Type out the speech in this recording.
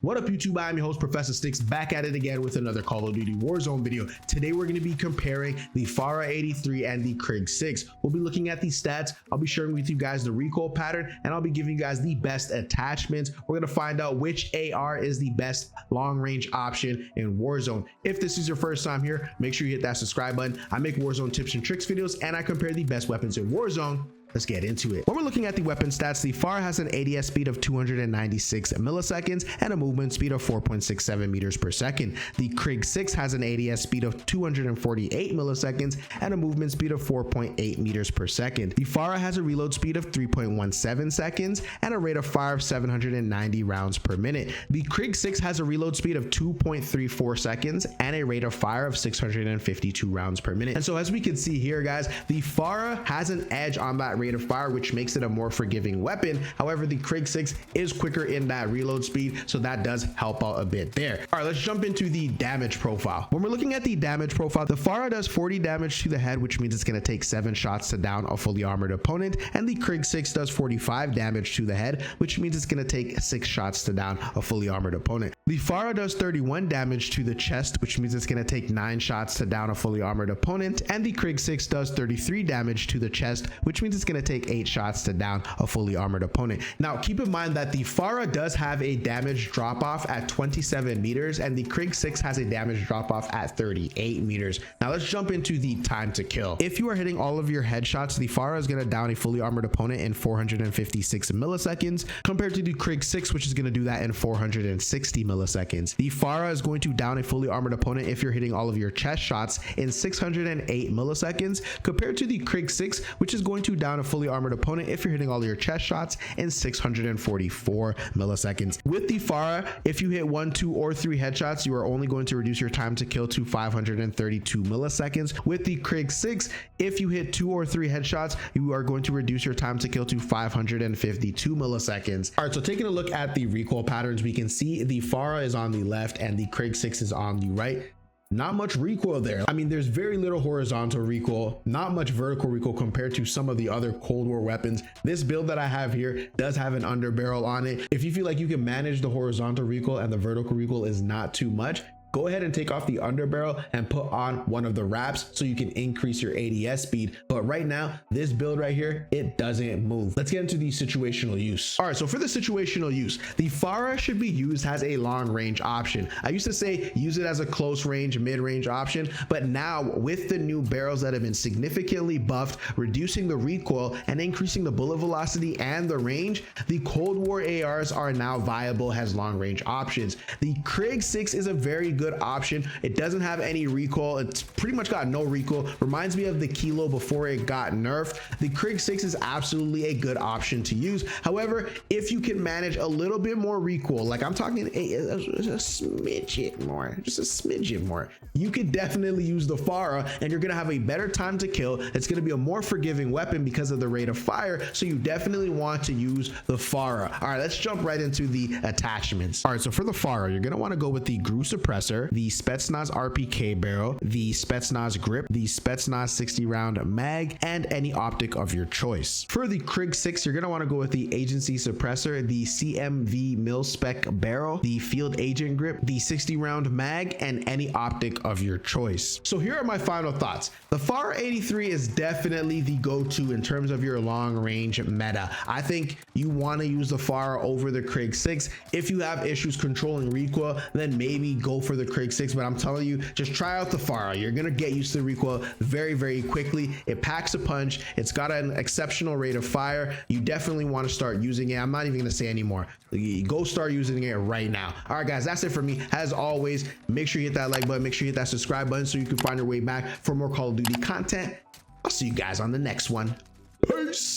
What up YouTube, I'm your host ProfessorStix, back at it again with another Call of Duty Warzone video. Today we're going to be comparing the FARA 83 and the KRIG 6. We'll be looking at these stats, I'll be sharing with you guys the recoil pattern, and I'll be giving you guys the best attachments. We're going to find out which AR is the best long range option in Warzone. If this is your first time here, make sure you hit that subscribe button. I make Warzone tips and tricks videos and I compare the best weapons in Warzone. Let's get into it. When we're looking at the weapon stats, the FARA has an ADS speed of 296 milliseconds and a movement speed of 4.67 meters per second. The KRIG 6 has an ADS speed of 248 milliseconds and a movement speed of 4.8 meters per second. The FARA has a reload speed of 3.17 seconds and a rate of fire of 790 rounds per minute. The KRIG 6 has a reload speed of 2.34 seconds and a rate of fire of 652 rounds per minute. And so as we can see here, guys, the FARA has an edge on that rate of fire, which makes it a more forgiving weapon. However, the KRIG 6 is quicker in that reload speed, so that does help out a bit there. All right, let's jump into the damage profile. When we're looking at the damage profile, the FARA does 40 damage to the head, which means it's going to take 7 shots to down a fully armored opponent, and the KRIG 6 does 45 damage to the head, which means it's going to take 6 shots to down a fully armored opponent. The FARA does 31 damage to the chest, which means it's going to take 9 shots to down a fully armored opponent, and the KRIG 6 does 33 damage to the chest, which means it's going to take 8 shots to down a fully armored opponent. Now keep in mind that the FARA does have a damage drop off at 27 meters and the KRIG 6 has a damage drop off at 38 meters. Now let's jump into the time to kill. If you are hitting all of your headshots, the FARA is going to down a fully armored opponent in 456 milliseconds compared to the KRIG 6, which is going to do that in 460 milliseconds. The FARA is going to down a fully armored opponent if you're hitting all of your chest shots in 608 milliseconds compared to the KRIG 6, which is going to down a fully armored opponent if you're hitting all of your chest shots in 644 milliseconds. With the FARA, if you hit 1, 2, or 3 headshots, you are only going to reduce your time to kill to 532 milliseconds. With the KRIG 6, if you hit 2 or 3 headshots, you are going to reduce your time to kill to 552 milliseconds. All right, so taking a look at the recoil patterns, we can see the FARA is on the left and the KRIG 6 is on the right. Not much recoil there. I mean, there's very little horizontal recoil, not much vertical recoil compared to some of the other Cold War weapons. This build that I have here does have an underbarrel on it. If you feel like you can manage the horizontal recoil and the vertical recoil is not too much, go ahead and take off the underbarrel and put on one of the wraps so you can increase your ADS speed. But right now, this build right here, it doesn't move. Let's get into the situational use. All right, so for the situational use, the FARA should be used as a long range option. I used to say use it as a close range, mid range option, but now with the new barrels that have been significantly buffed, reducing the recoil and increasing the bullet velocity and the range, the Cold War ARs are now viable as long range options. The KRIG 6 is a very good option. It doesn't have any recoil. It's pretty much got no recoil. Reminds me of the Kilo before it got nerfed. The KRIG 6 is absolutely a good option to use. However, if you can manage a little bit more recoil, like I'm talking a smidget more, just a smidget more, you could definitely use the FARA and you're gonna have a better time to kill. It's gonna be a more forgiving weapon because of the rate of fire. So you definitely want to use the FARA. All right, let's jump right into the attachments. All right, so for the FARA, you're gonna want to go with the GRU suppressor, the Spetsnaz RPK barrel, the Spetsnaz grip, the Spetsnaz 60 round mag, and any optic of your choice. For the KRIG 6, you're gonna want to go with the agency suppressor, the CMV mil-spec barrel, the field agent grip, the 60 round mag, and any optic of your choice. So here are my final thoughts. The FARA 83 is definitely the go-to in terms of your long range meta. I think you want to use the FARA over the KRIG 6. If you have issues controlling recoil, then maybe go for the KRIG 6, but I'm telling you, just try out the FARA. You're gonna get used to the recoil very, very quickly. It packs a punch. It's got an exceptional rate of fire. You definitely want to start using it. I'm not even gonna say anymore. Go start using it right now. All right, guys, that's it for me. As always, make sure you hit that like button, make sure you hit that subscribe button so you can find your way back for more Call of Duty content. I'll see you guys on the next one. Peace.